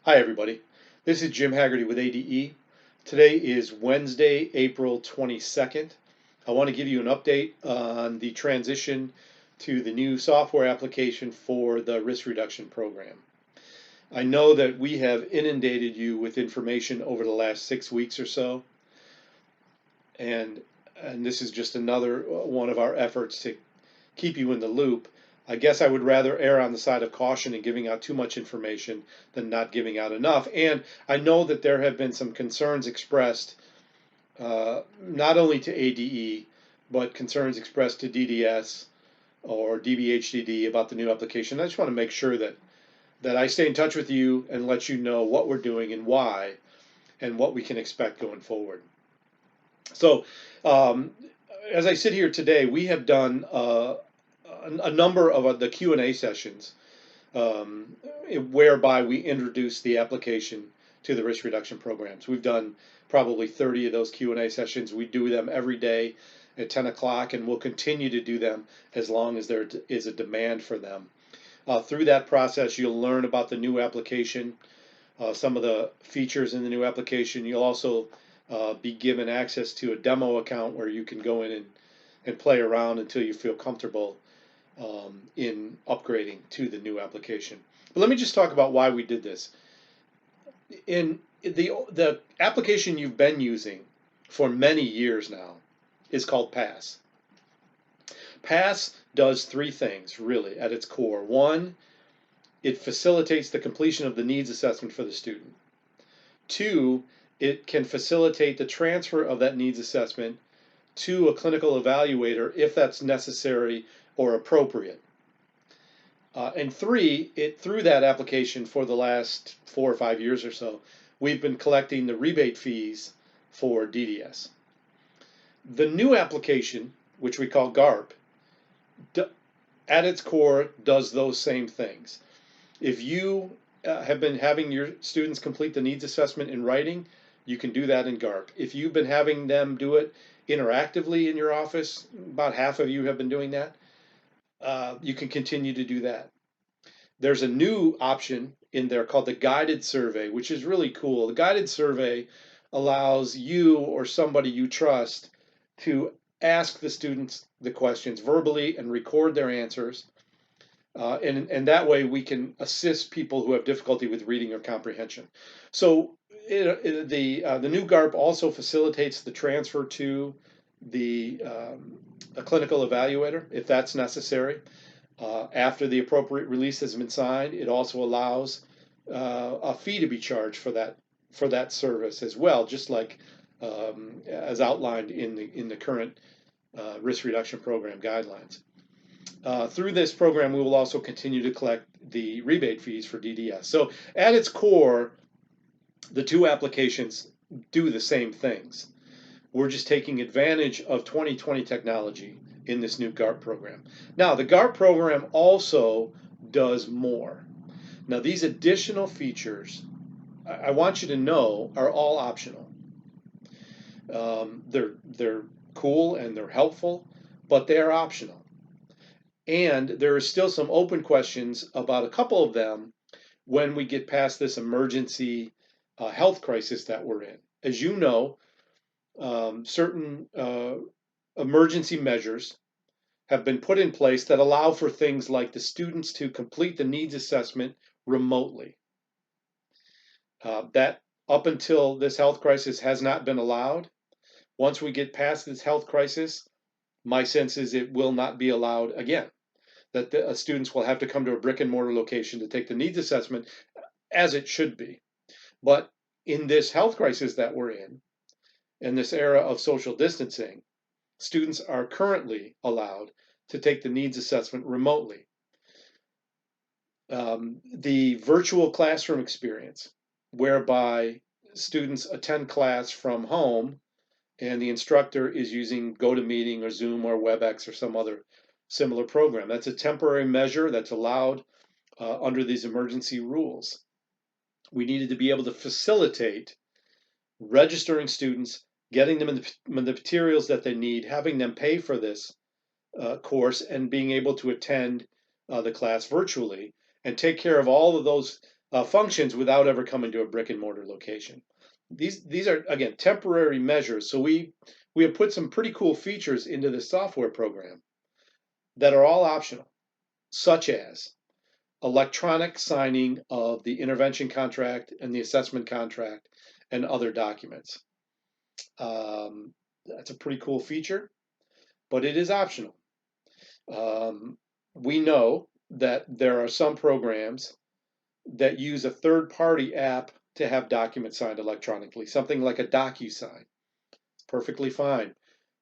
Hi, everybody. This is Jim Haggerty with ADE. Today is Wednesday, April 22nd. I want to give you an update on the transition to the new software application for the risk reduction program. I know that we have inundated you with information over the last 6 weeks or so, and this is just another one of our efforts to keep you in the loop. I guess I would rather err on the side of caution in giving out too much information than not giving out enough. And I know that there have been some concerns expressed, not only to ADE, but concerns expressed to DDS or DBHDD about the new application. I just want to make sure that I stay in touch with you and let you know what we're doing and why and what we can expect going forward. So, as I sit here today, we have done a number of the Q&A sessions whereby we introduce the application to the risk reduction programs. We've done probably 30 of those Q&A sessions. We do them every day at 10 o'clock, and we'll continue to do them as long as there is a demand for them. Through that process, you'll learn about the new application, some of the features in the new application. You'll also be given access to a demo account where you can go in and play around until you feel comfortable in upgrading to the new application. But let me just talk about why we did this. In the application you've been using for many years now is called PASS. PASS does three things really at its core. One, it facilitates the completion of the needs assessment for the student. Two, it can facilitate the transfer of that needs assessment to a clinical evaluator if that's necessary or appropriate. And three, through that application for the last 4 or 5 years or so, we've been collecting the rebate fees for DDS. The new application, which we call GARRP, at its core does those same things. If you have been having your students complete the needs assessment in writing, you can do that in GARRP. If you've been having them do it interactively in your office, about half of you have been doing that, you can continue to do that. There's a new option in there called the guided survey, which is really cool. The guided survey allows you or somebody you trust to ask the students the questions verbally and record their answers. And that way we can assist people who have difficulty with reading or comprehension. So the new GARRP also facilitates the transfer to a clinical evaluator if that's necessary. After the appropriate release has been signed, it also allows a fee to be charged for that service as well, just like as outlined in the current risk reduction program guidelines. Through this program, we will also continue to collect the rebate fees for DDS. So at its core, the two applications do the same things. We're just taking advantage of 2020 technology in this new GARRP program. Now, the GARRP program also does more. Now, these additional features, I want you to know, are all optional. They're cool and they're helpful, but they are optional. And there are still some open questions about a couple of them when we get past this emergency health crisis that we're in. As you know, certain emergency measures have been put in place that allow for things like the students to complete the needs assessment remotely. That up until this health crisis has not been allowed. Once we get past this health crisis, my sense is it will not be allowed again. That the students will have to come to a brick and mortar location to take the needs assessment, as it should be. But in this health crisis that we're in this era of social distancing, students are currently allowed to take the needs assessment remotely. The virtual classroom experience, whereby students attend class from home and the instructor is using GoToMeeting or Zoom or WebEx or some other similar program. That's a temporary measure that's allowed under these emergency rules. We needed to be able to facilitate registering students, getting them the materials that they need, having them pay for this course, and being able to attend the class virtually and take care of all of those functions without ever coming to a brick and mortar location. These are, again, temporary measures. So we have put some pretty cool features into the software program that are all optional, such as electronic signing of the intervention contract and the assessment contract and other documents. That's a pretty cool feature, but it is optional. We know that there are some programs that use a third-party app to have documents signed electronically, something like a DocuSign. It's perfectly fine.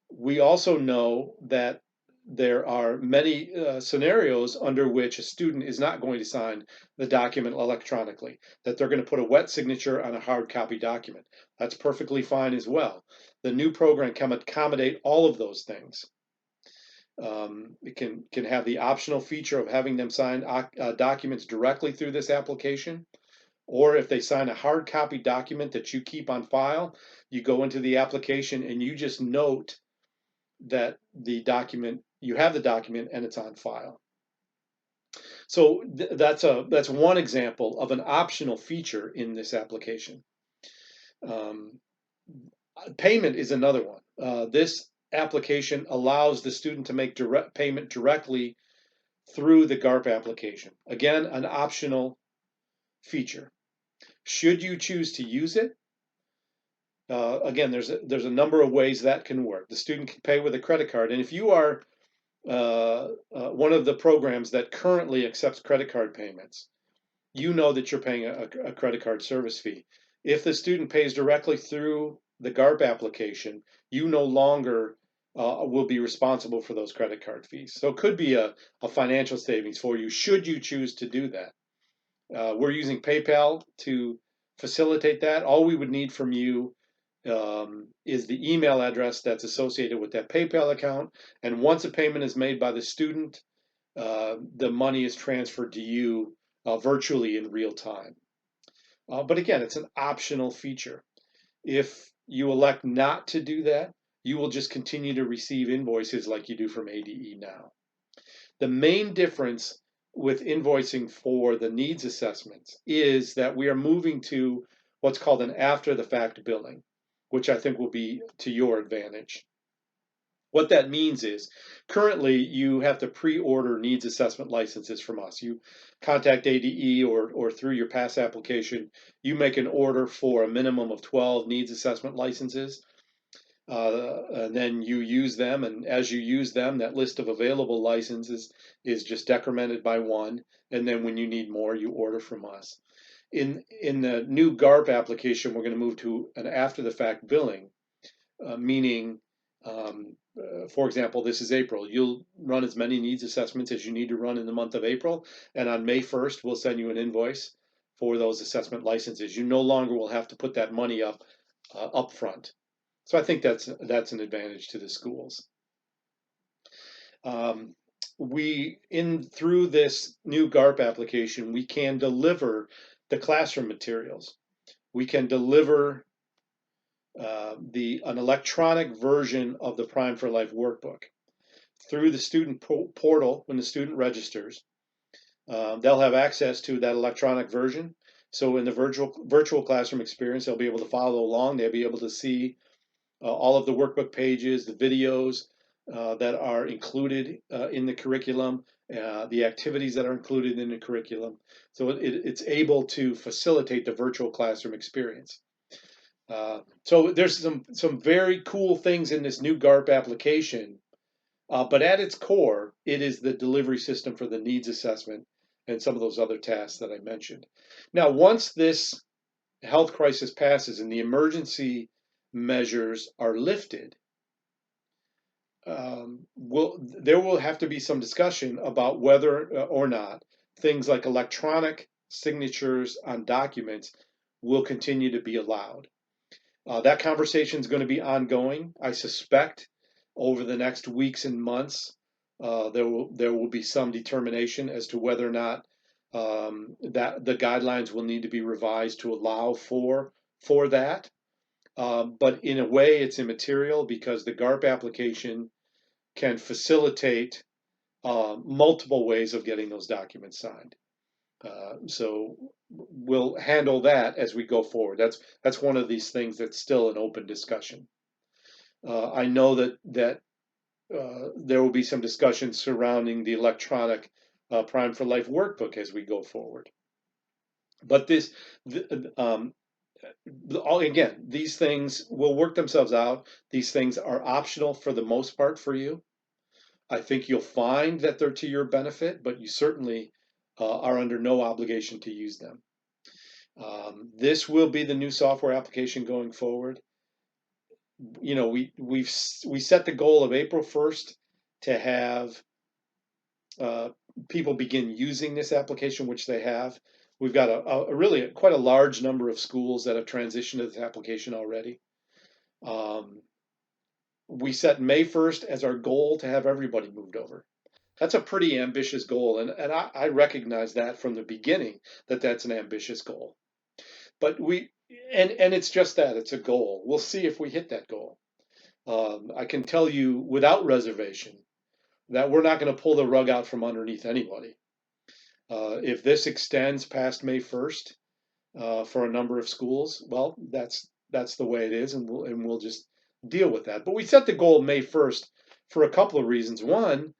We also know that there are many scenarios under which a student is not going to sign the document electronically, that they're going to put a wet signature on a hard copy document. That's perfectly fine as well. The new program can accommodate all of those things. It can have the optional feature of having them sign documents directly through this application, or if they sign a hard copy document that you keep on file, you go into the application and you just note that you have the document and it's on file. So that's one example of an optional feature in this application. Payment is another one. This application allows the student to make direct payment directly through the GARRP application. Again, an optional feature. Should you choose to use it, again, there's a number of ways that can work. The student can pay with a credit card, and if you are one of the programs that currently accepts credit card payments, you know that you're paying a credit card service fee. If the student pays directly through the GARRP application, you no longer will be responsible for those credit card fees. So it could be a financial savings for you should you choose to do that. We're using PayPal to facilitate that. All we would need from you is the email address that's associated with that PayPal account. And once a payment is made by the student, the money is transferred to you virtually in real time. But again, it's an optional feature. If you elect not to do that, you will just continue to receive invoices like you do from ADE now. The main difference with invoicing for the needs assessments is that we are moving to what's called an after-the-fact billing, which I think will be to your advantage. What that means is currently you have to pre-order needs assessment licenses from us. You contact ADE or through your PASS application, you make an order for a minimum of 12 needs assessment licenses. And then you use them, and as you use them, that list of available licenses is just decremented by one, and then when you need more, you order from us. In the new GARRP application, we're going to move to an after-the-fact billing, meaning, for example, this is April. You'll run as many needs assessments as you need to run in the month of April, and on May 1st, we'll send you an invoice for those assessment licenses. You no longer will have to put that money up front. So I think that's an advantage to the schools. Through this new GARRP application, we can deliver the classroom materials. We can deliver an electronic version of the Prime for Life workbook through the student portal. When the student registers, they'll have access to that electronic version. So in the virtual classroom experience, they'll be able to follow along. They'll be able to see all of the workbook pages, the videos that are included in the curriculum, the activities that are included in the curriculum. So it's able to facilitate the virtual classroom experience. So there's some very cool things in this new GARRP application, but at its core, it is the delivery system for the needs assessment and some of those other tasks that I mentioned. Now, once this health crisis passes and the emergency measures are lifted, there will have to be some discussion about whether or not things like electronic signatures on documents will continue to be allowed. That conversation is going to be ongoing. I suspect over the next weeks and months, there will be some determination as to whether or not that the guidelines will need to be revised to allow for that. But in a way, it's immaterial because the GARRP application can facilitate multiple ways of getting those documents signed. So we'll handle that as we go forward. That's one of these things that's still an open discussion. I know that there will be some discussion surrounding the electronic Prime for Life workbook as we go forward. But again, these things will work themselves out. These things are optional for the most part for you. I think you'll find that they're to your benefit, but you certainly are under no obligation to use them. This will be the new software application going forward. You know, we set the goal of April 1st to have people begin using this application, which they have. We've got a really quite a large number of schools that have transitioned to this application already. We set May 1st as our goal to have everybody moved over. That's a pretty ambitious goal, and I recognize that from the beginning that that's an ambitious goal. But and it's just that, it's a goal. We'll see if we hit that goal. I can tell you without reservation that we're not going to pull the rug out from underneath anybody. If this extends past May 1st for a number of schools, well, that's the way it is, and we'll just deal with that. But we set the goal May 1st for a couple of reasons. One,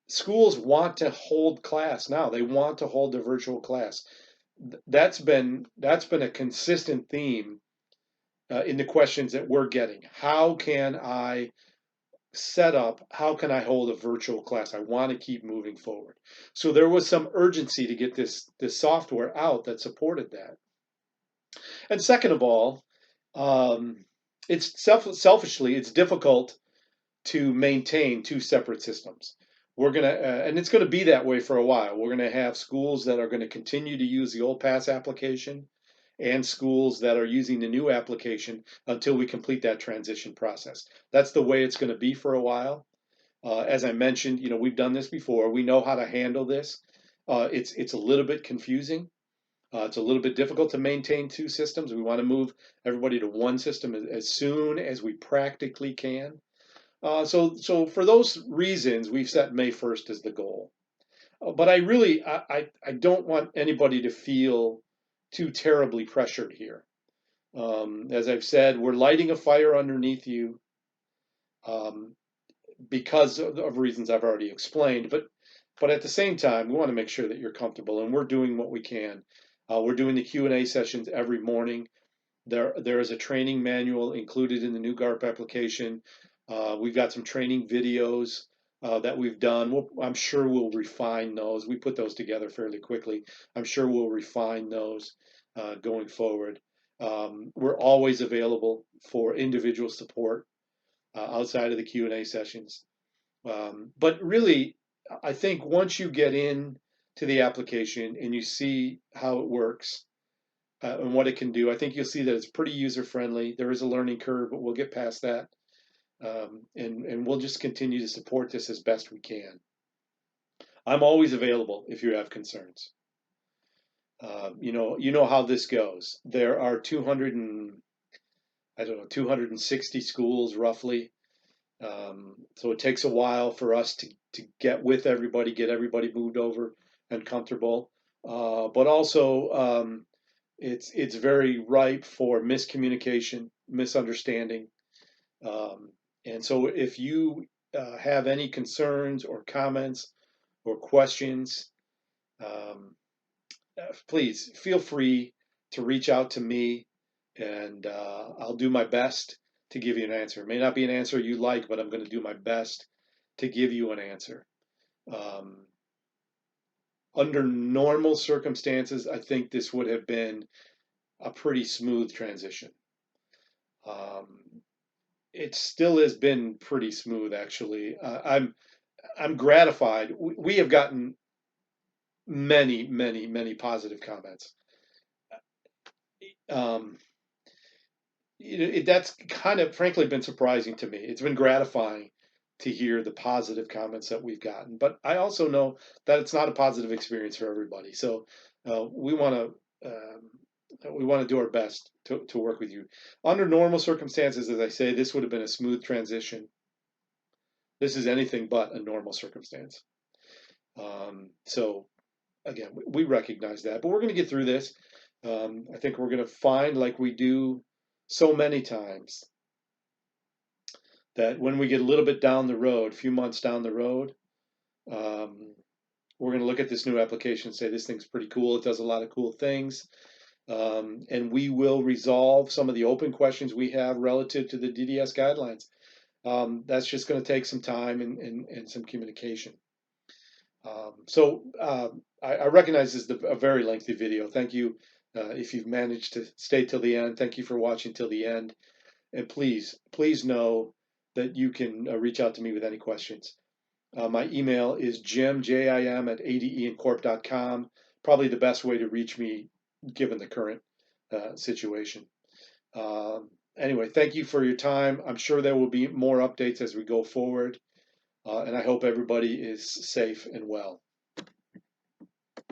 schools want to hold class now. They want to hold their virtual class. That's been a consistent theme in the questions that we're getting. How can I set up? How can I hold a virtual class? I want to keep moving forward. So there was some urgency to get this software out that supported that. And second of all, it's selfishly, it's difficult to maintain two separate systems. We're gonna, and it's gonna be that way for a while. We're gonna have schools that are gonna continue to use the old pass application, and schools that are using the new application until we complete that transition process. That's the way it's gonna be for a while. As I mentioned, you know, we've done this before. We know how to handle this. It's a little bit confusing. It's a little bit difficult to maintain two systems. We want to move everybody to one system as soon as we practically can. So for those reasons, we've set May 1st as the goal. But I don't want anybody to feel too terribly pressured here. As I've said, we're lighting a fire underneath you because of reasons I've already explained. But at the same time, we want to make sure that you're comfortable, and we're doing what we can. We're doing the Q&A sessions every morning. There is a training manual included in the new GARRP application. We've got some training videos that we've done. I'm sure we'll refine those. We put those together fairly quickly. I'm sure we'll refine those going forward. We're always available for individual support outside of the Q&A sessions. But really, I think once you get in to the application and you see how it works and what it can do, I think you'll see that it's pretty user-friendly. There is a learning curve, but we'll get past that. And we'll just continue to support this as best we can. I'm always available if you have concerns. You know how this goes. There are 260 schools roughly. So it takes a while for us to get with everybody, get everybody moved over and comfortable. But also, it's very ripe for miscommunication, misunderstanding. And so if you have any concerns or comments or questions, please feel free to reach out to me, and I'll do my best to give you an answer. It may not be an answer you like, but I'm going to do my best to give you an answer. Under normal circumstances, I think this would have been a pretty smooth transition. It still has been pretty smooth, actually. I'm gratified. We have gotten many positive comments. That's kind of frankly been surprising to me. It's been gratifying to hear the positive comments that we've gotten, but I also know that it's not a positive experience for everybody. So we want to do our best to work with you. Under normal circumstances, as I say, this would have been a smooth transition. This is anything but a normal circumstance. So again, we recognize that, but we're going to get through this. I think we're going to find, like we do so many times, that when we get a little bit down the road, a few months down the road, um, we're going to look at this new application and say, this thing's pretty cool. It does a lot of cool things. And we will resolve some of the open questions we have relative to the DDS guidelines. That's just going to take some time and some communication. I recognize this is a very lengthy video. Thank you if you've managed to stay till the end. Thank you for watching till the end. And please know that you can reach out to me with any questions. My email is jim, at adeincorp.com. Probably the best way to reach me given the current situation. Anyway, thank you for your time. I'm sure there will be more updates as we go forward. And I hope everybody is safe and well.